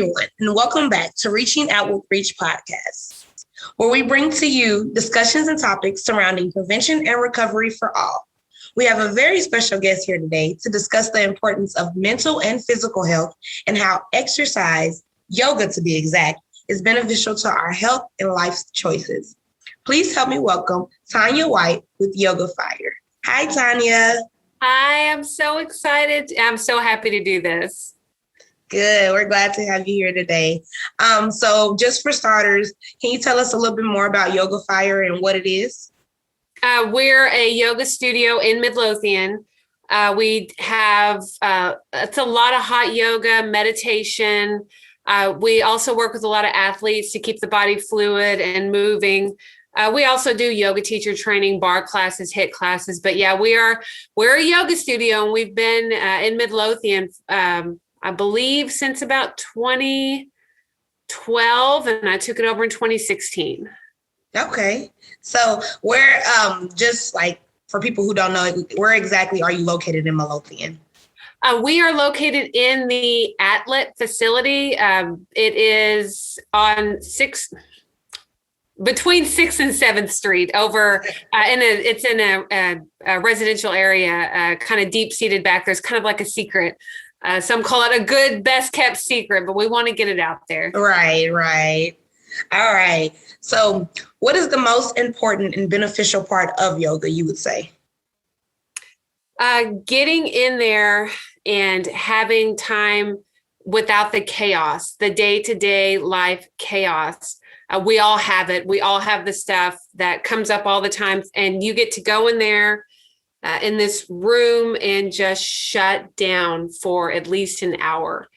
everyone, and welcome back to Reaching Out with Reach podcast, where we bring to you discussions and topics surrounding prevention and recovery for all. We have a very special guest here today to discuss the importance of mental and physical health and how exercise, yoga to be exact, is beneficial to our health and life choices. Please help me welcome Tonia White with YogaFire. Hi, Tonia. Hi, I'm so excited. I'm so happy to do this. Good. We're glad to have you here today. So just for starters, can you tell us a little bit more about YogaFire and what it is? We're a yoga studio in Midlothian. We have, it's a lot of hot yoga, meditation. We also work with a lot of athletes to keep the body fluid and moving. We also do yoga teacher training, bar classes, HIIT classes. But yeah, we're a yoga studio, and we've been in Midlothian, I believe, since about 2012, and I took it over in 2016. Okay. So where, just like for people who don't know, where exactly are you located in Midlothian? We are located in the Atlet facility. It is on between 6th and 7th Street over it's in a residential area, kind of deep seated back. There's kind of like a secret. Some call it a good, best kept secret, but we want to get it out there. Right. All right. So what is the most important and beneficial part of yoga, you would say? Getting in there and having time without the chaos, the day-to-day life chaos. We all have it. We all have the stuff that comes up all the time, and you get to go in there in this room and just shut down for at least an hour.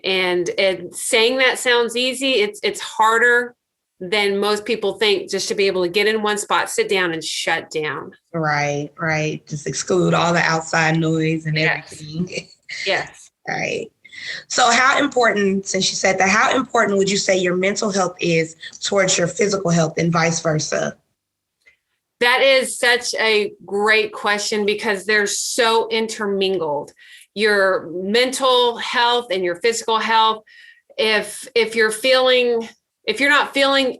And saying that sounds easy. It's harder than most people think, just to be able to get in one spot, sit down, and shut down. Right. Just exclude all the outside noise and everything. Yes. Right. So how important, since you said that, how important would you say your mental health is towards your physical health and vice versa? That is such a great question, because they're so intermingled. Your mental health and your physical health. If you're not feeling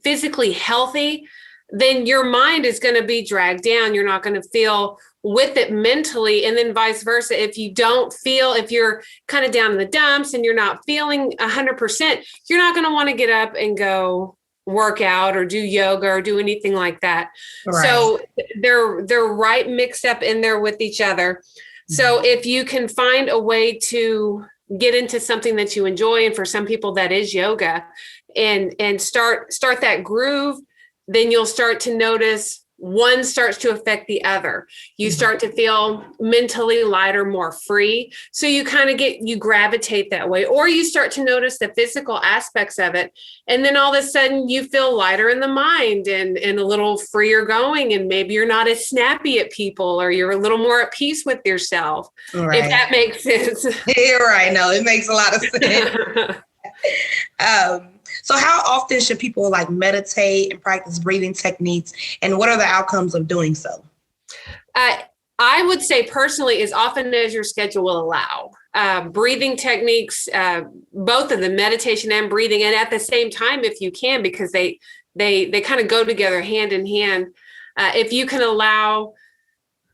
physically healthy, then your mind is going to be dragged down. You're not going to feel with it mentally. And then vice versa. If you're kind of down in the dumps and you're not feeling 100%, you're not going to want to get up and go work out or do yoga or do anything like that. Right. So they're right mixed up in there with each other. Mm-hmm. So if you can find a way to get into something that you enjoy, and for some people that is yoga, and start that groove, then you'll start to notice one starts to affect the other. You start to feel mentally lighter, more free. So you kind of you gravitate that way, or you start to notice the physical aspects of it. And then all of a sudden you feel lighter in the mind and a little freer going. And maybe you're not as snappy at people, or you're a little more at peace with yourself. Right. If that makes sense. You're right. No, it makes a lot of sense. So how often should people meditate and practice breathing techniques, and what are the outcomes of doing so? I would say personally, as often as your schedule will allow. Breathing techniques, both of them, meditation and breathing, and at the same time if you can, because they kind of go together hand in hand. If you can allow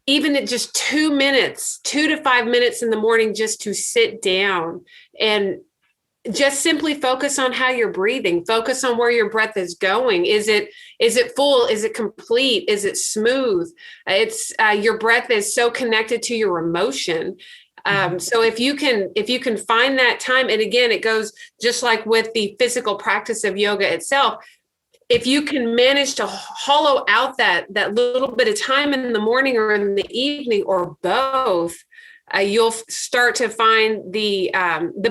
even at just 2 to 5 minutes in the morning, just to sit down and just simply focus on how you're breathing. Focus on where your breath is going. Is it full? Is it complete? Is it smooth? It's your breath is so connected to your emotion. So if you can find that time, and again, it goes just like with the physical practice of yoga itself. If you can manage to hollow out that little bit of time in the morning or in the evening, or both, you'll start to find the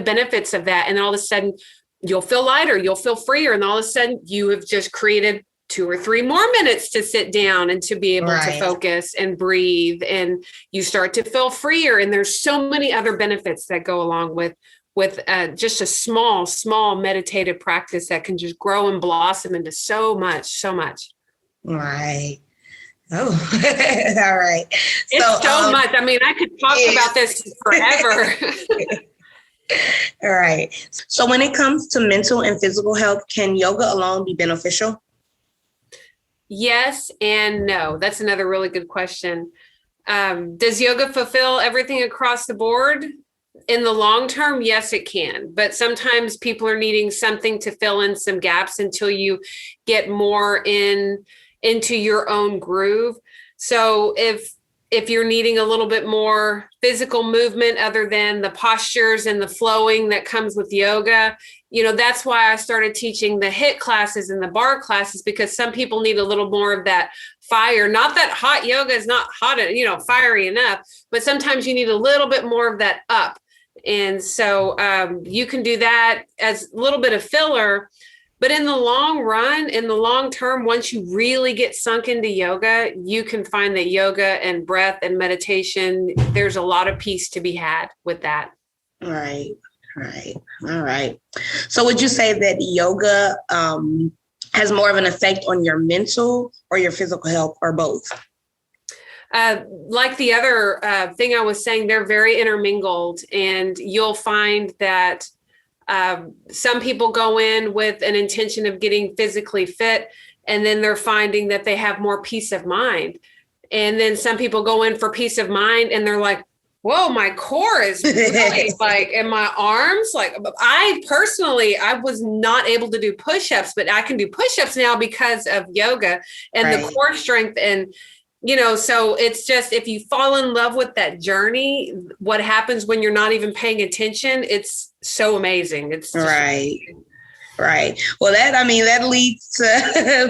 benefits of that. And all of a sudden you'll feel lighter, you'll feel freer. And all of a sudden you have just created 2 or 3 more minutes to sit down and to be able to focus and breathe. And you start to feel freer. And there's so many other benefits that go along with just a small meditative practice that can just grow and blossom into so much. Right. Oh, all right. It's so much. I mean, I could talk about this forever. All right. So when it comes to mental and physical health, can yoga alone be beneficial? Yes and no. That's another really good question. Does yoga fulfill everything across the board? In the long term, yes, it can. But sometimes people are needing something to fill in some gaps until you get more into your own groove. So if you're needing a little bit more physical movement other than the postures and the flowing that comes with yoga, that's why I started teaching the HIIT classes and the bar classes, because some people need a little more of that fire. Not that hot yoga is not hot, fiery enough, but sometimes you need a little bit more of that up. And so you can do that as a little bit of filler. But in the long run, in the long term, once you really get sunk into yoga, you can find that yoga and breath and meditation, there's a lot of peace to be had with that. Right. All right. So would you say that yoga has more of an effect on your mental or your physical health, or both? Like the other thing I was saying, they're very intermingled, and you'll find that some people go in with an intention of getting physically fit, and then they're finding that they have more peace of mind. And then some people go in for peace of mind and they're like, whoa, my core is really like, and my arms, like I was not able to do push-ups, but I can do push-ups now because of yoga and the core strength. And so it's just, if you fall in love with that journey, what happens when you're not even paying attention, it's so amazing. It's right. Well, that leads to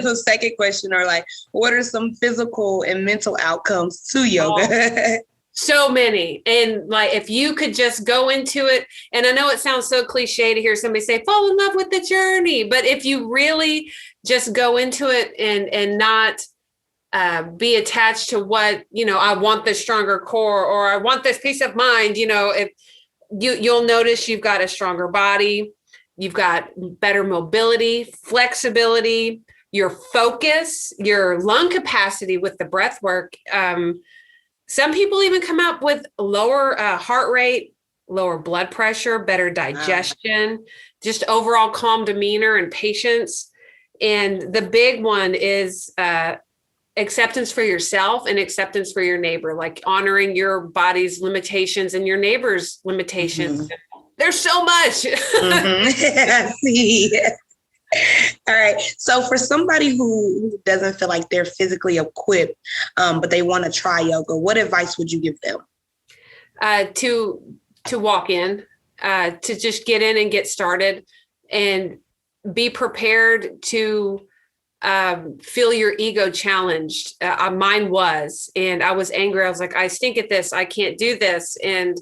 the second question, or like, what are some physical and mental outcomes to yoga? So many. And like, if you could just go into it, and I know it sounds so cliche to hear somebody say, fall in love with the journey, but if you really just go into it and not be attached to what, I want this stronger core, or I want this peace of mind, if you'll notice you've got a stronger body, you've got better mobility, flexibility, your focus, your lung capacity with the breath work. Some people even come up with lower heart rate, lower blood pressure, better digestion, just overall calm demeanor and patience. And the big one is acceptance for yourself and acceptance for your neighbor, like honoring your body's limitations and your neighbor's limitations. Mm-hmm. There's so much. I see. All right. So for somebody who doesn't feel like they're physically equipped, but they want to try yoga, what advice would you give them? To walk in, to just get in and get started, and be prepared to feel your ego challenged. Mine was, and I was angry. I was like, I stink at this. I can't do this. And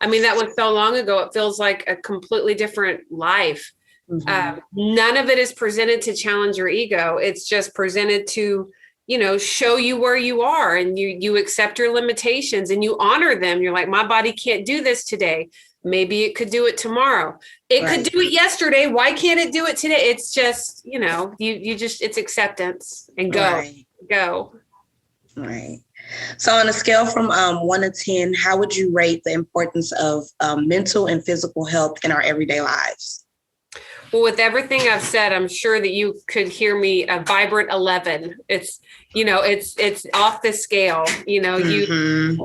I mean, that was so long ago. It feels like a completely different life. Mm-hmm. None of it is presented to challenge your ego. It's just presented to, show you where you are, and you accept your limitations and you honor them. You're like, my body can't do this today. Maybe it could do it tomorrow. It could do it yesterday. Why can't it do it today? It's just, you just, it's acceptance and go. Right. So on a scale from 1 to 10, how would you rate the importance of mental and physical health in our everyday lives? Well, with everything I've said, I'm sure that you could hear me a vibrant 11. It's, it's off the scale, mm-hmm.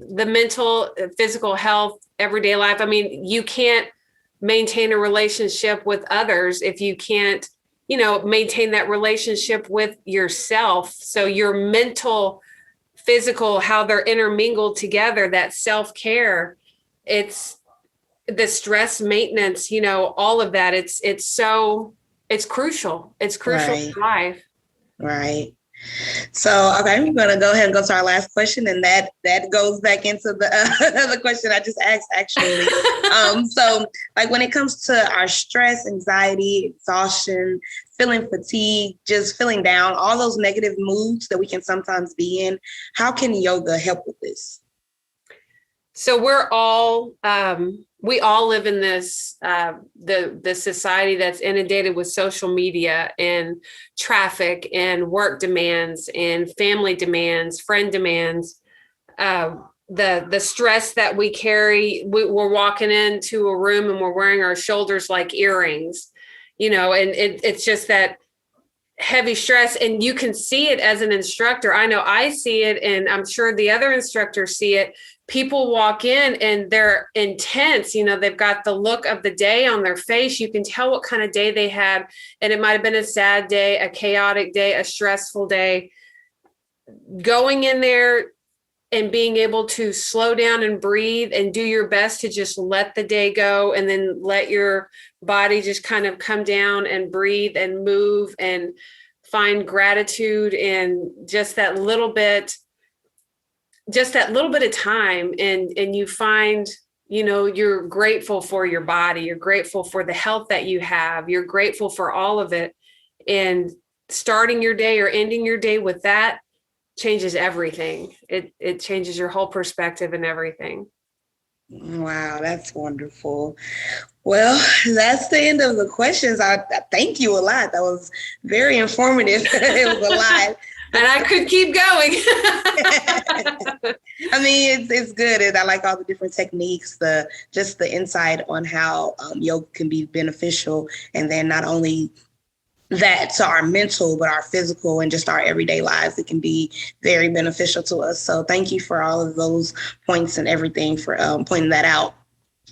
The mental, physical health, everyday life. I mean, you can't maintain a relationship with others if you can't, maintain that relationship with yourself. So your mental, physical, how they're intermingled together, that self-care, it's the stress maintenance, all of that. It's crucial. It's crucial for life. Right. So, okay, we're going to go ahead and go to our last question. And that goes back into the question I just asked, actually. So like when it comes to our stress, anxiety, exhaustion, feeling fatigue, just feeling down, all those negative moods that we can sometimes be in, how can yoga help with this? So we all live in this, the society that's inundated with social media and traffic and work demands and family demands, friend demands. the stress that we carry. We're walking into a room and we're wearing our shoulders like earrings, and it's just that heavy stress, and you can see it as an instructor. I know I see it, and I'm sure the other instructors see it. People walk in and they're intense. They've got the look of the day on their face. You can tell what kind of day they had, and it might have been a sad day, a chaotic day, a stressful day. Going in there and being able to slow down and breathe and do your best to just let the day go, and then let your body just kind of come down and breathe and move and find gratitude and just that little bit of time. And you find, you're grateful for your body. You're grateful for the health that you have. You're grateful for all of it. And starting your day or ending your day with that changes everything. It changes your whole perspective and everything. Wow, that's wonderful. Well, that's the end of the questions. I thank you a lot. That was very informative. It was a lot. And I could keep going. I mean, it's good. And I like all the different techniques, just the insight on how yoga can be beneficial. And then not only that to our mental, but our physical and just our everyday lives, it can be very beneficial to us. So thank you for all of those points and everything for pointing that out.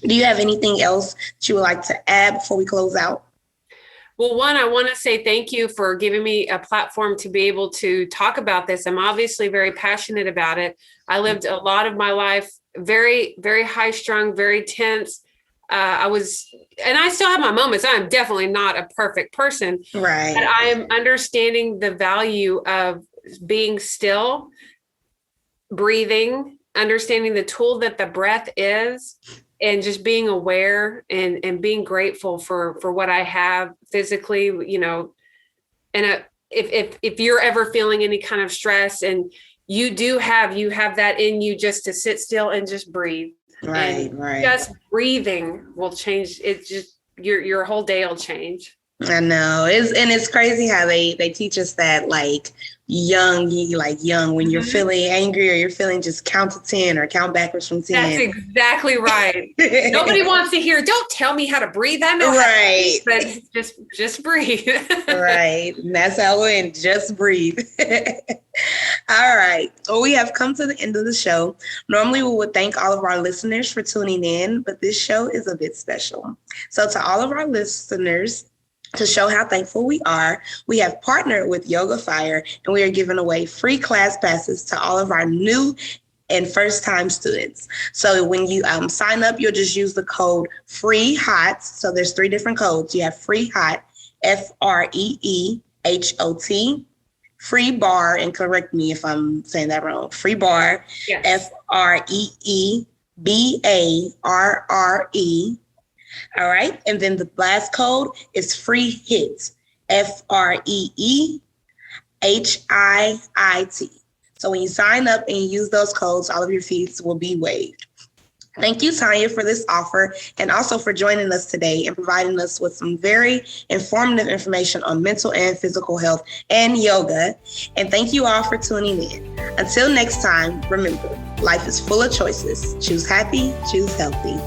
Do you have anything else that you would like to add before we close out? Well, one, I want to say thank you for giving me a platform to be able to talk about this. I'm obviously very passionate about it. I lived a lot of my life very, very high strung, very tense. And I still have my moments. I'm definitely not a perfect person. Right. But I am understanding the value of being still, breathing, understanding the tool that the breath is, and just being aware and being grateful for what I have physically, and if you're ever feeling any kind of stress, and you have that in you, just to sit still and just breathe. Right. Just breathing will change it. Just your whole day will change. I know. It's crazy how they teach us that young when you're feeling angry or you're feeling, just count to 10 or count backwards from 10. That's exactly right. Nobody wants to hear, don't tell me how to breathe. I know right. How to breathe, but just breathe. Right. And that's how it ends. Just breathe. All right. Well, we have come to the end of the show. Normally, we would thank all of our listeners for tuning in, but this show is a bit special. So to all of our listeners, to show how thankful we are, we have partnered with YogaFire, and we are giving away free class passes to all of our new and first-time students. So when you sign up, you'll just use the code FREEHOT. So there's 3 different codes. You have FREEHOT, FREEHOT, free bar, and correct me if I'm saying that wrong. Free bar, yes. FREEBARRE. All right. And then the last code is free hit, FREEHIIT. So when you sign up and you use those codes, all of your fees will be waived. Thank you, Tonia, for this offer, and also for joining us today and providing us with some very informative information on mental and physical health and yoga. And thank you all for tuning in. Until next time, remember, life is full of choices. Choose happy, choose healthy.